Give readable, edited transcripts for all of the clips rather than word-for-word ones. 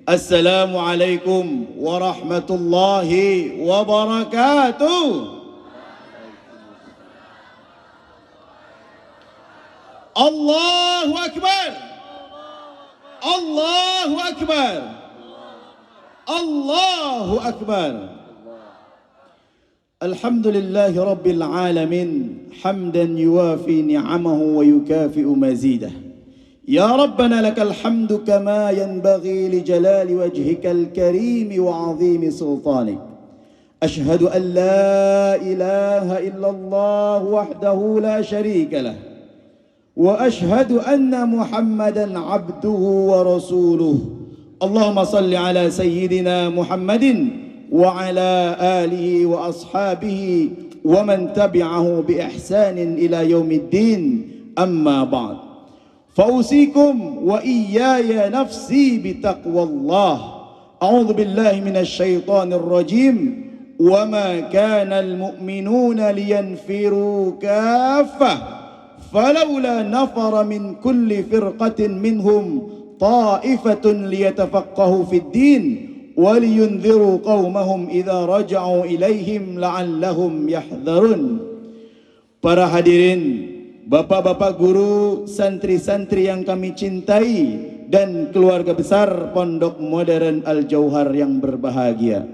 Assalamualaikum warahmatullahi wabarakatuh. Allahu Akbar. Allahu Akbar. Allahu Akbar. Alhamdulillahi Rabbil Alamin. Hamdan yuwafi ni'amahu wa yukafi'u mazidah. يا ربنا لك الحمد كما ينبغي لجلال وجهك الكريم وعظيم سلطانك. أشهد أن لا إله إلا الله وحده لا شريك له، وأشهد أن محمدا عبده ورسوله. اللهم صل على سيدنا محمد وعلى آله وأصحابه ومن تبعه بإحسان إلى يوم الدين. أما بعد، فأوصيكم وإياي نفسي بتقوى الله. أعوذ بالله من الشيطان الرجيم. وما كان المؤمنون لينفروا كافة فلولا نفر من كل فرقة منهم طائفة ليتفقهوا في الدين ولينذروا قومهم إذا رجعوا إليهم لعلهم يحذرون. Para hadirin, Bapak-bapak guru, santri-santri yang kami cintai, dan keluarga besar Pondok Modern Al-Jauhar yang berbahagia.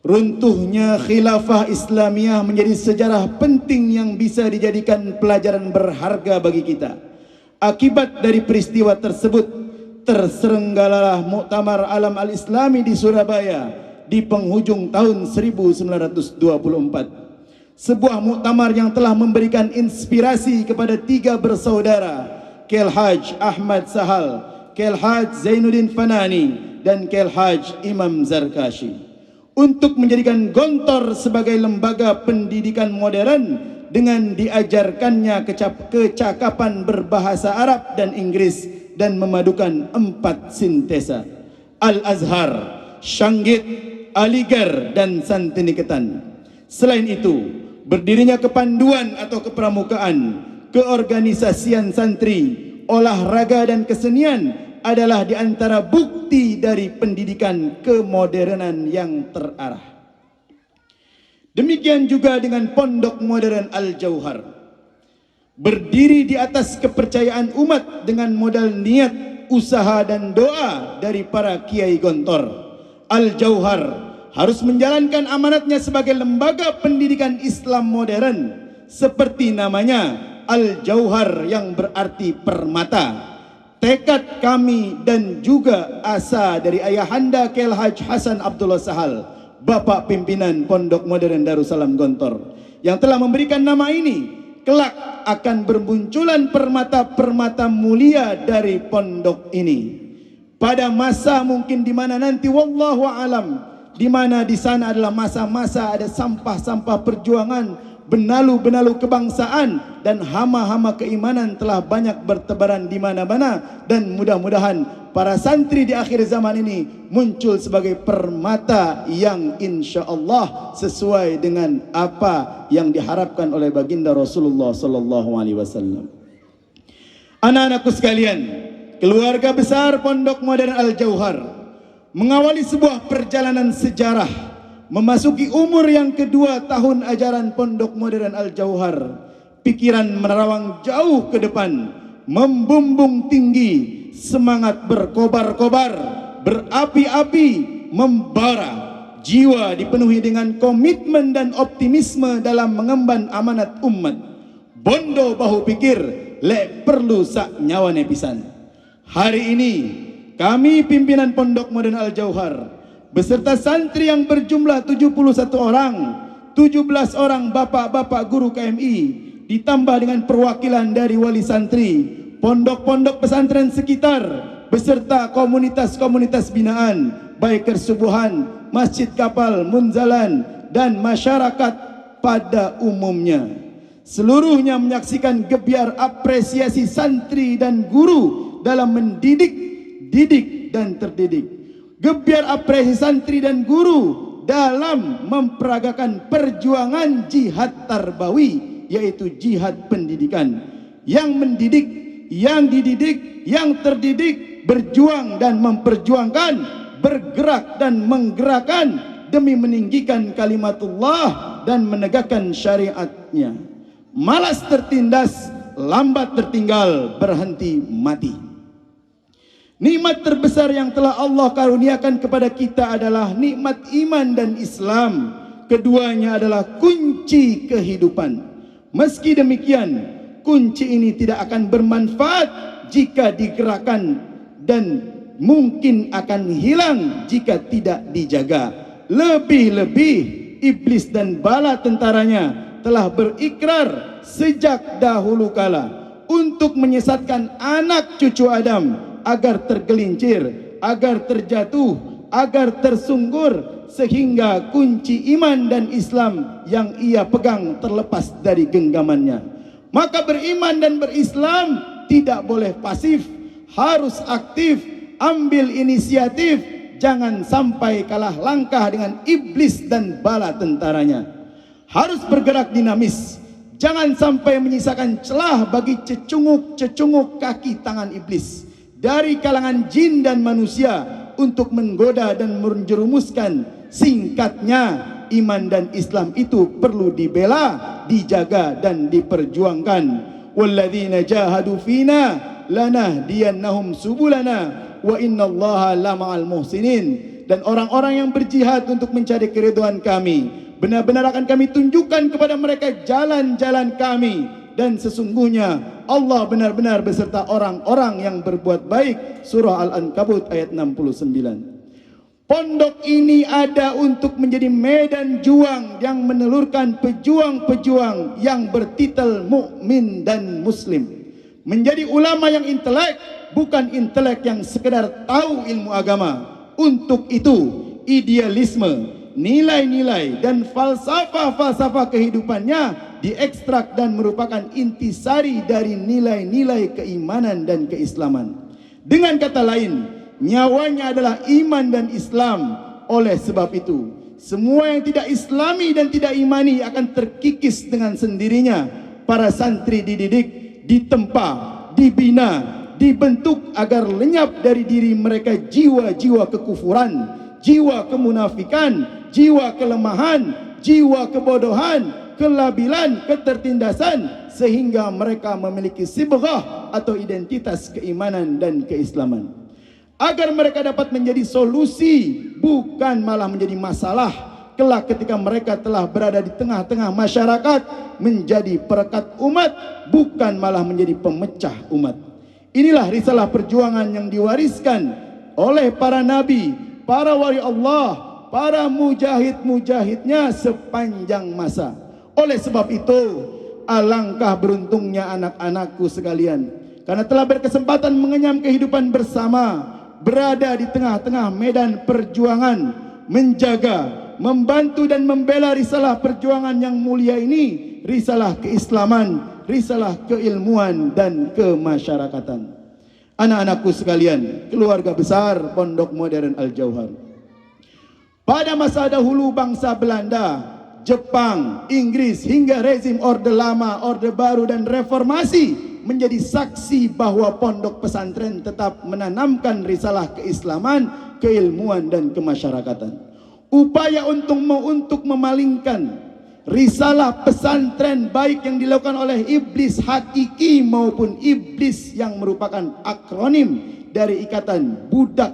Runtuhnya khilafah Islamiyah menjadi sejarah penting yang bisa dijadikan pelajaran berharga bagi kita. Akibat dari peristiwa tersebut, terselenggaralah Muktamar Alam Al-Islami di Surabaya di penghujung tahun 1924. Sebuah muktamar yang telah memberikan inspirasi kepada tiga bersaudara, Kiai Haj Ahmad Sahal, Kiai Haj Zainuddin Fanani, dan Kiai Haj Imam Zarkashi, untuk menjadikan Gontor sebagai lembaga pendidikan modern dengan diajarkannya kecakapan berbahasa Arab dan Inggris dan memadukan 4 sintesa: Al-Azhar, Syanggit, Aligarh, dan Santiniketan. Selain itu, berdirinya kepanduan atau kepramukaan, keorganisasian santri, olahraga dan kesenian adalah di antara bukti dari pendidikan kemodernan yang terarah. Demikian juga dengan Pondok Modern Al-Jauhar. Berdiri di atas kepercayaan umat dengan modal niat, usaha dan doa dari para kiai Gontor. Al-Jauhar harus menjalankan amanatnya sebagai lembaga pendidikan Islam modern seperti namanya, Al-Jauhar, yang berarti permata. Tekad kami dan juga asa dari ayahanda Kiai Haj Hasan Abdullah Sahal, Bapak Pimpinan Pondok Modern Darussalam Gontor, yang telah memberikan nama ini, kelak akan bermunculan permata-permata mulia dari pondok ini. Pada masa mungkin di mana nanti wallahu alam, di mana di sana adalah masa-masa ada sampah-sampah perjuangan, benalu-benalu kebangsaan, dan hama-hama keimanan telah banyak bertebaran di mana-mana, dan mudah-mudahan para santri di akhir zaman ini muncul sebagai permata yang insya Allah sesuai dengan apa yang diharapkan oleh baginda Rasulullah sallallahu alaihi wasallam. Anak-anakku sekalian, keluarga besar Pondok Modern Al-Jauhar mengawali sebuah perjalanan sejarah, memasuki umur yang kedua tahun ajaran Pondok Modern Al-Jauhar. Pikiran menerawang jauh ke depan, membumbung tinggi, semangat berkobar-kobar, berapi-api, membara. Jiwa dipenuhi dengan komitmen dan optimisme dalam mengemban amanat umat. Bondo bahu pikir, lek perlu sak nyawane pisan. Hari ini kami pimpinan Pondok Modern Al-Jauhar beserta santri yang berjumlah 71 orang, 17 orang bapak-bapak guru KMI, ditambah dengan perwakilan dari wali santri, pondok-pondok pesantren sekitar, beserta komunitas-komunitas binaan, baik Kersubuhan, Masjid Kapal, Munzalan, dan masyarakat pada umumnya. Seluruhnya menyaksikan gebiar apresiasi santri dan guru dalam mendidik, didik dan terdidik. Gebiar apresiasi santri dan guru dalam memperagakan perjuangan jihad tarbawi, yaitu jihad pendidikan, yang mendidik, yang dididik, yang terdidik berjuang dan memperjuangkan, bergerak dan menggerakkan demi meninggikan kalimatullah dan menegakkan syariatnya. Malas tertindas, lambat tertinggal, berhenti mati. Nikmat terbesar yang telah Allah karuniakan kepada kita adalah nikmat iman dan Islam. Keduanya adalah kunci kehidupan. Meski demikian, kunci ini tidak akan bermanfaat jika digerakkan dan mungkin akan hilang jika tidak dijaga. Lebih-lebih iblis dan bala tentaranya telah berikrar sejak dahulu kala untuk menyesatkan anak cucu Adam agar tergelincir, agar terjatuh, agar tersungkur, sehingga kunci iman dan Islam yang ia pegang terlepas dari genggamannya. Maka beriman dan berislam tidak boleh pasif, harus aktif, ambil inisiatif, jangan sampai kalah langkah dengan iblis dan bala tentaranya. Harus bergerak dinamis, jangan sampai menyisakan celah bagi cecunguk-cecunguk kaki tangan iblis dari kalangan jin dan manusia untuk menggoda dan menjerumuskan. Singkatnya, iman dan Islam itu perlu dibela, dijaga dan diperjuangkan. Walladzina jahadu fina lanahdiyannahum subulana wa innallaha lama'al muhsinin. Dan orang-orang yang berjihad untuk mencari keridhaan kami, benar-benar akan kami tunjukkan kepada mereka jalan-jalan kami, dan sesungguhnya Allah benar-benar beserta orang-orang yang berbuat baik. Surah Al-Ankabut ayat 69. Pondok ini ada untuk menjadi medan juang yang menelurkan pejuang-pejuang yang bertitel mukmin dan muslim. Menjadi ulama yang intelek, bukan intelek yang sekedar tahu ilmu agama. Untuk itu, idealisme, nilai-nilai dan falsafah-falsafah kehidupannya diekstrak dan merupakan intisari dari nilai-nilai keimanan dan keislaman. Dengan kata lain, nyawanya adalah iman dan Islam. Oleh sebab itu, semua yang tidak islami dan tidak imani akan terkikis dengan sendirinya. Para santri dididik, ditempa, dibina, dibentuk agar lenyap dari diri mereka jiwa-jiwa kekufuran, jiwa kemunafikan, jiwa kelemahan, jiwa kebodohan, kelabilan, ketertindasan, sehingga mereka memiliki sibghah atau identitas keimanan dan keislaman. Agar mereka dapat menjadi solusi, bukan malah menjadi masalah kelak ketika mereka telah berada di tengah-tengah masyarakat, menjadi perekat umat, bukan malah menjadi pemecah umat. Inilah risalah perjuangan yang diwariskan oleh para nabi, para wali Allah, para mujahid-mujahidnya sepanjang masa. Oleh sebab itu, alangkah beruntungnya anak-anakku sekalian, karena telah berkesempatan mengenyam kehidupan bersama, berada di tengah-tengah medan perjuangan, menjaga, membantu dan membela risalah perjuangan yang mulia ini, risalah keislaman, risalah keilmuan dan kemasyarakatan. Anak-anakku sekalian, keluarga besar Pondok Modern Al-Jauhar. Pada masa dahulu bangsa Belanda, Jepang, Inggris hingga rezim Orde Lama, Orde Baru dan Reformasi menjadi saksi bahwa pondok pesantren tetap menanamkan risalah keislaman, keilmuan dan kemasyarakatan. Upaya untuk memalingkan risalah pesantren baik yang dilakukan oleh iblis hakiki maupun iblis yang merupakan akronim dari ikatan budak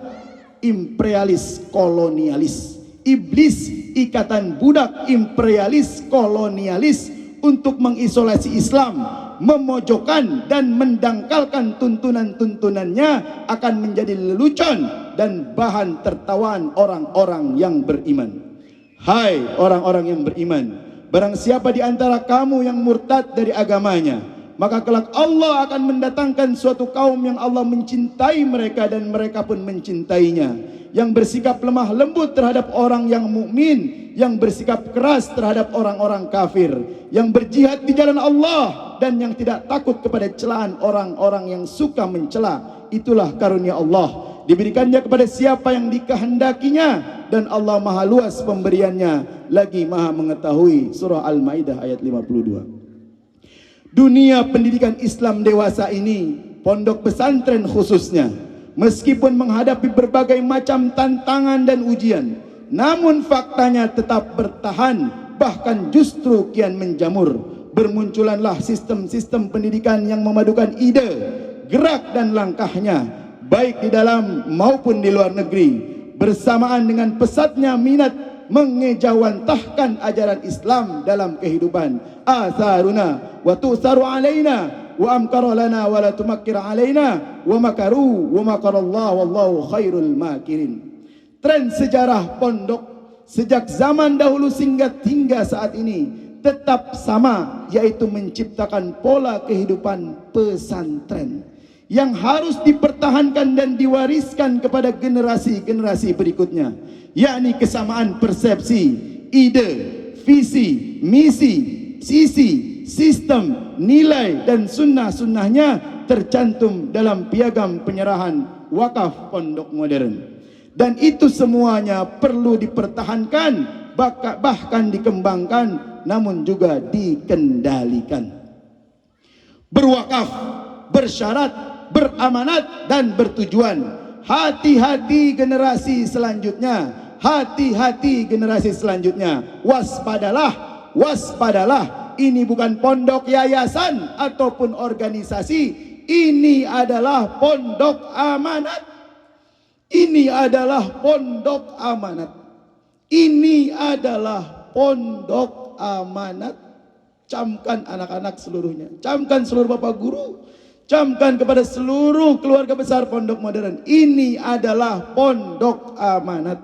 imperialis kolonialis. Iblis ikatan budak imperialis kolonialis untuk mengisolasi Islam, memojokkan dan mendangkalkan tuntunan-tuntunannya akan menjadi lelucon dan bahan tertawaan orang-orang yang beriman. Hai orang-orang yang beriman, barang siapa di antara kamu yang murtad dari agamanya, maka kelak Allah akan mendatangkan suatu kaum yang Allah mencintai mereka dan mereka pun mencintainya, yang bersikap lemah lembut terhadap orang yang mukmin, yang bersikap keras terhadap orang-orang kafir, yang berjihad di jalan Allah dan yang tidak takut kepada celaan orang-orang yang suka mencela. Itulah karunia Allah, diberikannya kepada siapa yang dikehendakinya, dan Allah maha luas pemberiannya, lagi maha mengetahui. Surah Al-Maidah ayat 52. Dunia pendidikan Islam dewasa ini, pondok pesantren khususnya, meskipun menghadapi berbagai macam tantangan dan ujian, namun faktanya tetap bertahan, bahkan justru kian menjamur. Bermunculanlah sistem-sistem pendidikan yang memadukan ide, gerak dan langkahnya, baik di dalam maupun di luar negeri. Bersamaan dengan pesatnya minat mengejawantahkan ajaran Islam dalam kehidupan. Atharuna wa tu'saru alaina wa amkara lana wa la tumakkir alaina wa makaru wa makarallahu wallahu khairul makirin. Tren sejarah pondok sejak zaman dahulu hingga saat ini tetap sama, yaitu menciptakan pola kehidupan pesantren yang harus dipertahankan dan diwariskan kepada generasi-generasi berikutnya, yakni kesamaan persepsi, ide, visi, misi, sisi, sistem, nilai dan sunnah-sunnahnya tercantum dalam piagam penyerahan wakaf pondok modern. Dan itu semuanya perlu dipertahankan, bahkan dikembangkan, namun juga dikendalikan. Berwakaf, bersyarat, beramanat dan bertujuan. Hati-hati generasi selanjutnya, hati-hati generasi selanjutnya. Waspadalah, waspadalah. Ini bukan pondok yayasan ataupun organisasi. Ini adalah pondok amanat. Ini adalah pondok amanat. Ini adalah pondok amanat. Camkan anak-anak seluruhnya, camkan seluruh bapak guru, camkan kepada seluruh keluarga besar pondok modern. Ini adalah pondok amanat.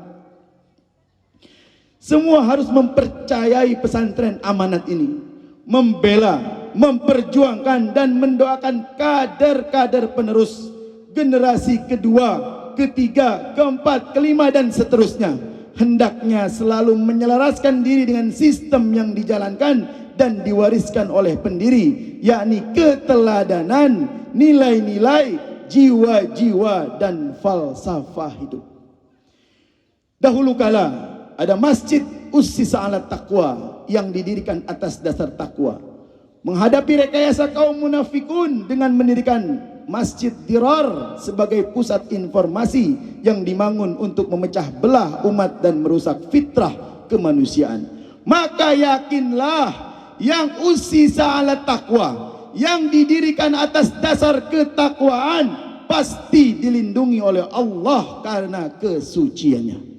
Semua harus mempercayai pesantren amanat ini, membela, memperjuangkan dan mendoakan kader-kader penerus, generasi kedua, ketiga, keempat, kelima dan seterusnya. Hendaknya selalu menyelaraskan diri dengan sistem yang dijalankan dan diwariskan oleh pendiri, yakni keteladanan, nilai-nilai, jiwa-jiwa dan falsafah hidup. Dahulu kala ada masjid ussisa ala taqwa yang didirikan atas dasar takwa. Menghadapi rekayasa kaum munafikun dengan mendirikan Masjid Dirar sebagai pusat informasi yang dibangun untuk memecah belah umat dan merusak fitrah kemanusiaan. Maka yakinlah yang ussisa ala taqwa, yang didirikan atas dasar ketakwaan, pasti dilindungi oleh Allah karena kesuciannya.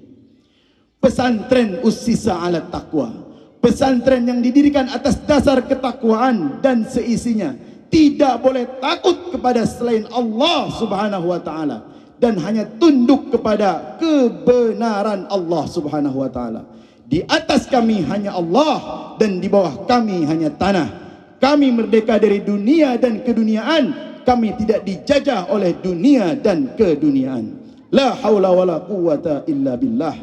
Pesantren ussisa ala taqwa, pesantren yang didirikan atas dasar ketakwaan dan seisinya, tidak boleh takut kepada selain Allah subhanahu wa ta'ala, dan hanya tunduk kepada kebenaran Allah subhanahu wa ta'ala. Di atas kami hanya Allah dan di bawah kami hanya tanah. Kami merdeka dari dunia dan keduniaan. Kami tidak dijajah oleh dunia dan keduniaan. La haula wa la quwata illa billah.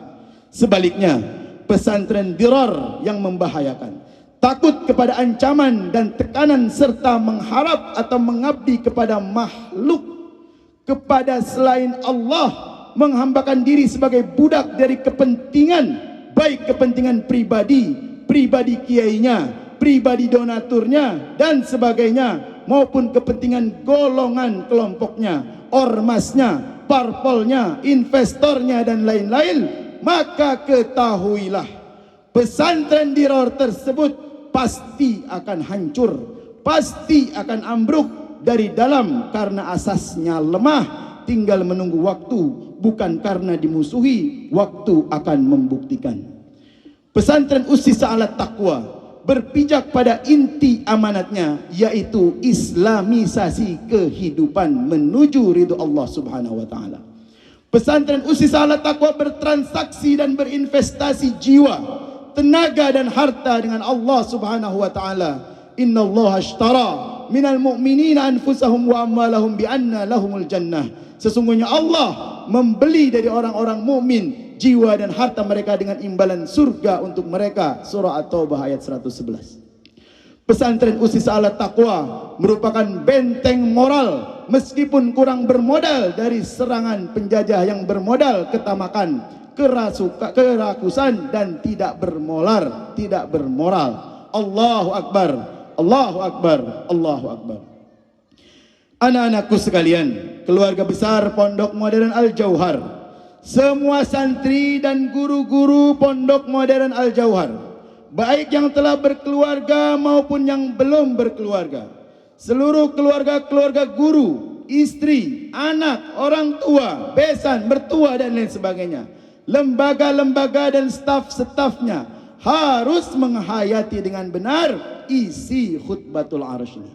Sebaliknya, pesantren Dirar yang membahayakan, takut kepada ancaman dan tekanan serta mengharap atau mengabdi kepada makhluk, kepada selain Allah, menghambakan diri sebagai budak dari kepentingan, baik kepentingan pribadi, pribadi kiainya, pribadi donaturnya dan sebagainya, maupun kepentingan golongan kelompoknya, ormasnya, parpolnya, investornya dan lain-lain. Maka ketahuilah, pesantren Dirar tersebut pasti akan hancur, pasti akan ambruk dari dalam karena asasnya lemah, tinggal menunggu waktu, bukan karena dimusuhi. Waktu akan membuktikan. Pesantren ussisa ala taqwa berpijak pada inti amanatnya, yaitu islamisasi kehidupan menuju ridho Allah subhanahu wa ta'ala. Pesantren ussisa ala taqwa bertransaksi dan berinvestasi jiwa, tenaga dan harta dengan Allah subhanahu wa ta'ala. Innallaha ashtara minal mu'minina anfusahum wa amwalahum bi anna lahumul jannah. Sesungguhnya Allah membeli dari orang-orang mukmin jiwa dan harta mereka dengan imbalan surga untuk mereka. Surah At-Taubah ayat 111. Pesantren ussisa ala taqwa merupakan benteng moral meskipun kurang bermodal dari serangan penjajah yang bermodal ketamakan, kerakusan dan tidak bermoral. Allahu Akbar, Allahu Akbar, Allahu Akbar. Anak-anakku sekalian, keluarga besar Pondok Modern Al-Jauhar, semua santri dan guru-guru Pondok Modern Al-Jauhar, baik yang telah berkeluarga maupun yang belum berkeluarga, seluruh keluarga-keluarga guru, istri, anak, orang tua, besan, mertua dan lain sebagainya, lembaga-lembaga dan staf-stafnya harus menghayati dengan benar isi khutbatul arasy ini.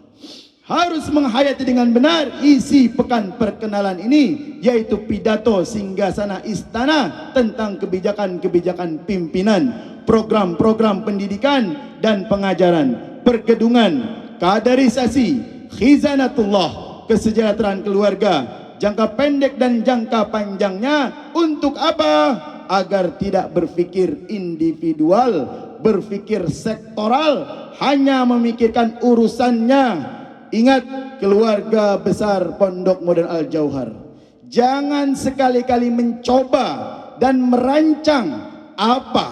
Harus menghayati dengan benar isi pekan perkenalan ini, yaitu pidato singgasana istana tentang kebijakan-kebijakan pimpinan, program-program pendidikan dan pengajaran, pergedungan, kaderisasi, khizanatullah, kesejahteraan keluarga, jangka pendek dan jangka panjangnya. Untuk apa? Agar tidak berpikir individual, berpikir sektoral, hanya memikirkan urusannya. Ingat, keluarga besar Pondok Modern Al-Jauhar, jangan sekali-kali mencoba dan merancang apa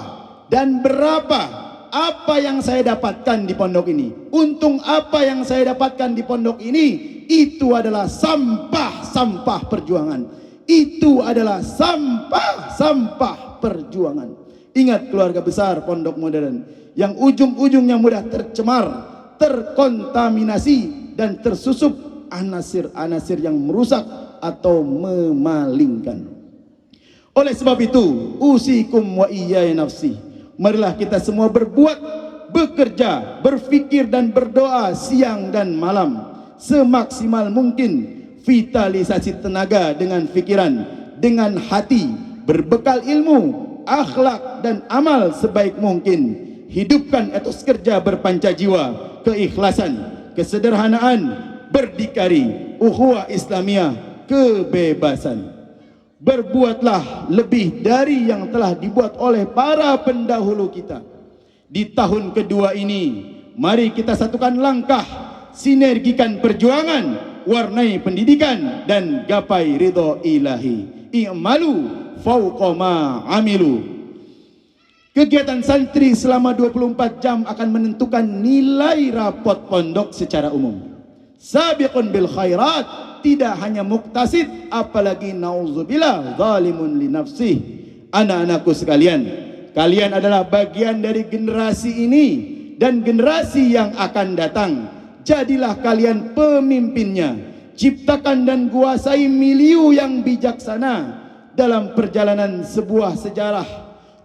dan berapa apa yang saya dapatkan di pondok ini, untung apa yang saya dapatkan di pondok ini. Itu adalah sampah perjuangan. Itu adalah sampah perjuangan. Ingat, keluarga besar Pondok Modern yang ujung-ujungnya mudah tercemar, terkontaminasi dan tersusup anasir-anasir yang merusak atau memalingkan. Oleh sebab itu, usikum wa iyaya nafsi, marilah kita semua berbuat, bekerja, berfikir dan berdoa siang dan malam semaksimal mungkin. Vitalisasi tenaga dengan pikiran, dengan hati, berbekal ilmu, akhlak dan amal sebaik mungkin. Hidupkan etos kerja berpanca jiwa, keikhlasan, kesederhanaan, berdikari, ukhuwah Islamiyah, kebebasan. Berbuatlah lebih dari yang telah dibuat oleh para pendahulu kita. Di tahun kedua ini, mari kita satukan langkah, sinergikan perjuangan, warnai pendidikan dan gapai ridho ilahi. I'malu fauqa ma amilu. Kegiatan santri selama 24 jam akan menentukan nilai rapot pondok secara umum. Sabiqun bil khairat, tidak hanya muktasid, apalagi nauzubillah zalimun li nafsih. Anak-anakku sekalian, kalian adalah bagian dari generasi ini dan generasi yang akan datang. Jadilah kalian pemimpinnya. Ciptakan dan kuasai milieu yang bijaksana dalam perjalanan sebuah sejarah.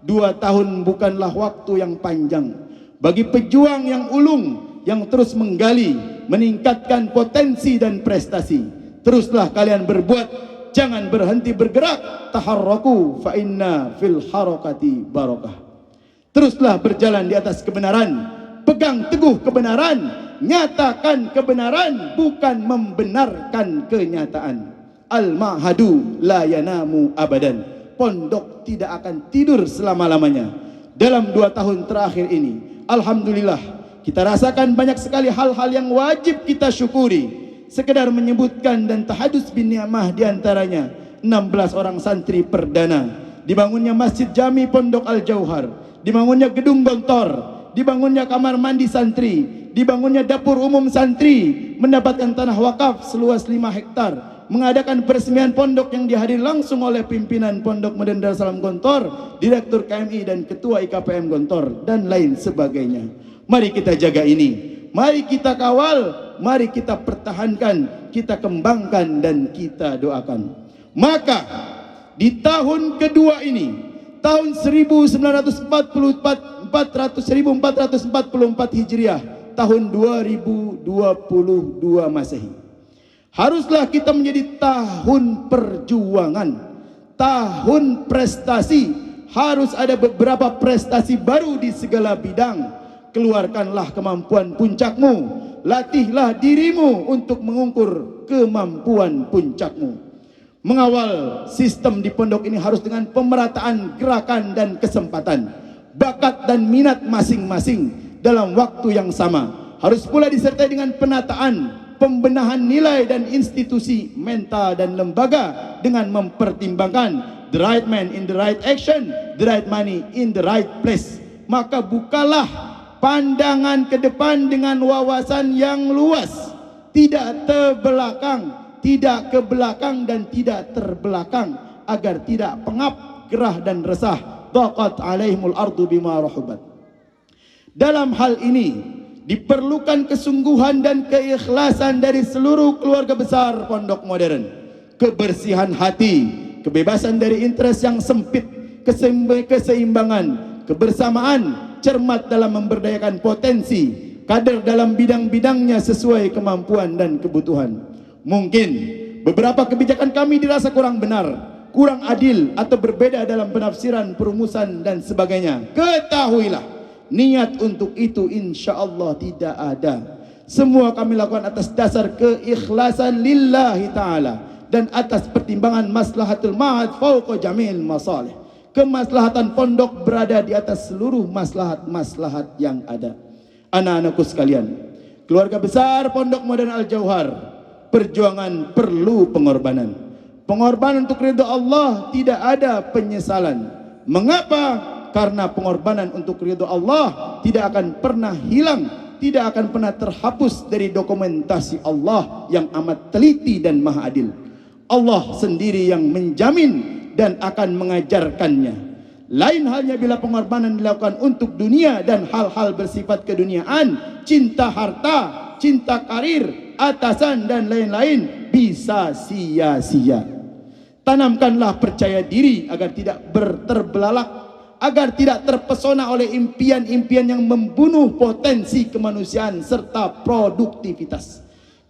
2 tahun bukanlah waktu yang panjang bagi pejuang yang ulung, yang terus menggali, meningkatkan potensi dan prestasi. Teruslah kalian berbuat, jangan berhenti bergerak. Taharraku fa inna fil harakati barakah. Teruslah berjalan di atas kebenaran, pegang teguh kebenaran, nyatakan kebenaran, bukan membenarkan kenyataan. Al-ma'hadu la yanamu abadan. Pondok tidak akan tidur selama-lamanya. Dalam 2 tahun terakhir ini, alhamdulillah, kita rasakan banyak sekali hal-hal yang wajib kita syukuri. Sekedar menyebutkan dan tahadus bin ni'mah diantaranya 16 orang santri perdana, dibangunnya Masjid Jami Pondok Al-Jauhar, dibangunnya gedung gontor, dibangunnya kamar mandi santri, dibangunnya dapur umum santri, mendapatkan tanah wakaf seluas 5 hektar, mengadakan peresmian pondok yang dihadiri langsung oleh pimpinan Pondok Modern Darussalam Gontor, Direktur KMI dan Ketua IKPM Gontor, dan lain sebagainya. Mari kita jaga ini, mari kita kawal, mari kita pertahankan, kita kembangkan dan kita doakan. Maka di tahun kedua ini, tahun 1444 Hijriah, tahun 2022 Masehi, haruslah kita menjadi tahun perjuangan, tahun prestasi. Harus ada beberapa prestasi baru di segala bidang. Keluarkanlah kemampuan puncakmu, latihlah dirimu untuk mengukur kemampuan puncakmu. Mengawal sistem di pondok ini harus dengan pemerataan gerakan dan kesempatan, bakat dan minat masing-masing dalam waktu yang sama. Harus pula disertai dengan penataan, pembenahan nilai dan institusi, mental dan lembaga dengan mempertimbangkan the right man in the right action, the right money in the right place. Maka bukalah pandangan ke depan dengan wawasan yang luas, tidak terbelakang, tidak ke belakang dan tidak terbelakang, agar tidak pengap, gerah dan resah. Dhaqat alaihimul ardu bima rahubat. Dalam hal ini diperlukan kesungguhan dan keikhlasan dari seluruh keluarga besar Pondok Modern. Kebersihan hati, kebebasan dari interest yang sempit, keseimbangan, kebersamaan, cermat dalam memberdayakan potensi kader dalam bidang-bidangnya sesuai kemampuan dan kebutuhan. Mungkin beberapa kebijakan kami dirasa kurang benar, kurang adil atau berbeda dalam penafsiran, perumusan dan sebagainya. Ketahuilah, niat untuk itu insya-Allah tidak ada. Semua kami lakukan atas dasar keikhlasan lillahi ta'ala dan atas pertimbangan maslahatul ma'ad fauqa jamil masalih. Kemaslahatan pondok berada di atas seluruh maslahat-maslahat yang ada. Anak-anakku sekalian, keluarga besar Pondok Modern Al-Jauhar, perjuangan perlu pengorbanan. Pengorbanan untuk ridha Allah tidak ada penyesalan. Mengapa? Karena pengorbanan untuk ridha Allah tidak akan pernah hilang, tidak akan pernah terhapus dari dokumentasi Allah yang amat teliti dan maha adil. Allah sendiri yang menjamin dan akan mengajarkannya. Lain halnya bila pengorbanan dilakukan untuk dunia dan hal-hal bersifat keduniaan, cinta harta, cinta karir, atasan dan lain-lain, bisa sia-sia. Tanamkanlah percaya diri agar tidak terbelalak, agar tidak terpesona oleh impian-impian yang membunuh potensi kemanusiaan serta produktivitas.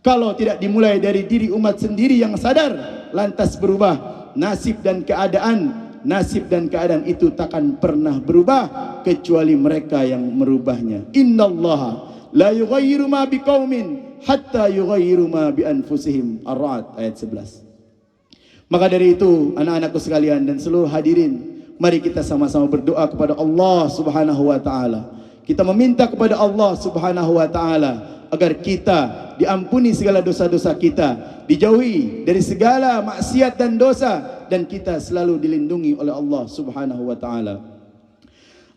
Kalau tidak dimulai dari diri umat sendiri yang sadar, lantas berubah nasib dan keadaan itu takkan pernah berubah kecuali mereka yang merubahnya. Innallaha la yughayyiru ma biqaumin hatta yughayyiru ma bi anfusihim. Ar-Ra'd ayat 11. Maka dari itu, anak-anakku sekalian dan seluruh hadirin, mari kita sama-sama berdoa kepada Allah Subhanahu wa taala. Kita meminta kepada Allah Subhanahu wa taala agar kita diampuni segala dosa-dosa kita, dijauhi dari segala maksiat dan dosa, dan kita selalu dilindungi oleh Allah Subhanahu wa taala.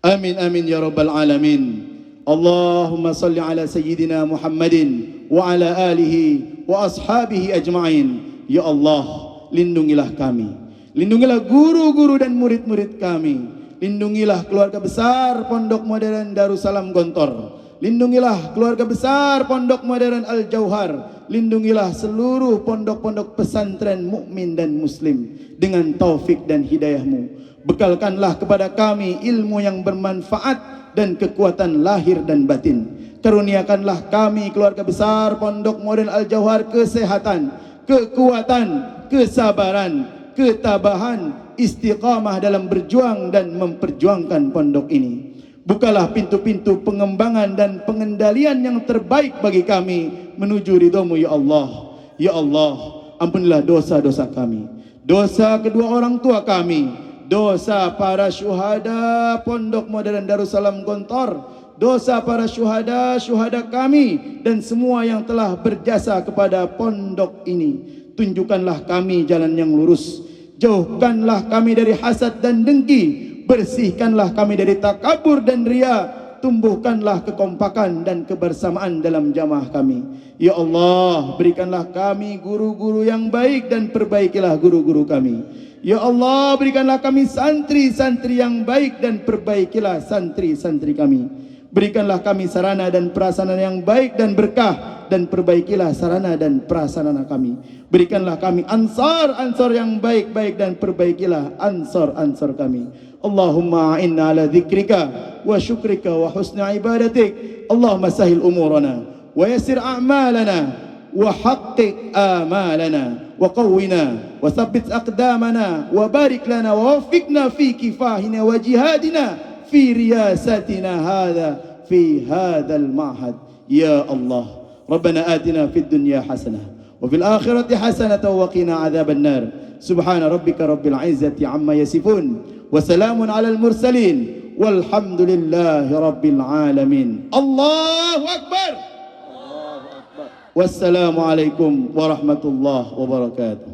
Amin amin ya rabbal alamin. Allahumma salli ala sayyidina Muhammadin wa ala alihi wa ashabihi ajma'in. Ya Allah, lindungilah kami, lindungilah guru-guru dan murid-murid kami, lindungilah keluarga besar Pondok Modern Darussalam Gontor, lindungilah keluarga besar Pondok Modern Al-Jauhar, lindungilah seluruh pondok-pondok pesantren mukmin dan muslim dengan taufik dan hidayah-Mu. Bekalkanlah kepada kami ilmu yang bermanfaat dan kekuatan lahir dan batin. Karuniakanlah kami keluarga besar Pondok Modern Al-Jauhar kesehatan, kekuatan, kesabaran, ketabahan, istiqamah dalam berjuang dan memperjuangkan pondok ini. Bukalah pintu-pintu pengembangan dan pengendalian yang terbaik bagi kami menuju ridha-Mu ya Allah. Ya Allah, ampunilah dosa-dosa kami, dosa kedua orang tua kami, dosa para syuhada Pondok Modern Darussalam Gontor, dosa para syuhada kami dan semua yang telah berjasa kepada pondok ini. Tunjukkanlah kami jalan yang lurus, jauhkanlah kami dari hasad dan dengki, bersihkanlah kami dari takabur dan riya, tumbuhkanlah kekompakan dan kebersamaan dalam jamaah kami. Ya Allah, berikanlah kami guru-guru yang baik dan perbaikilah guru-guru kami. Ya Allah, berikanlah kami santri-santri yang baik dan perbaikilah santri-santri kami. Berikanlah kami sarana dan prasarana yang baik dan berkah, dan perbaikilah sarana dan prasarana kami. Berikanlah kami ansar-ansar yang baik-baik dan perbaikilah ansar-ansar kami. Allahumma a'inna ala dzikrika wa syukrika wa husna ibadatik. Allahumma sahil umurana wa yassir a'malana wa haqqiq amalana wa qawwina wa thabbit aqdamana wa barik lana wa waffiqna fi kifahina wa jihadina fi riyasatina hadha fi hadzal ma'had. Ya Allah, Rabbana atina fid dunya hasanah wa fil akhirati hasanah wa qina adzaban nar. Subhana rabbika rabbil izzati amma yasifun wa salamun alal mursalin walhamdulillahi rabbil alamin. Allahu akbar. Wassalamu alaikum warahmatullahi wabarakatuh.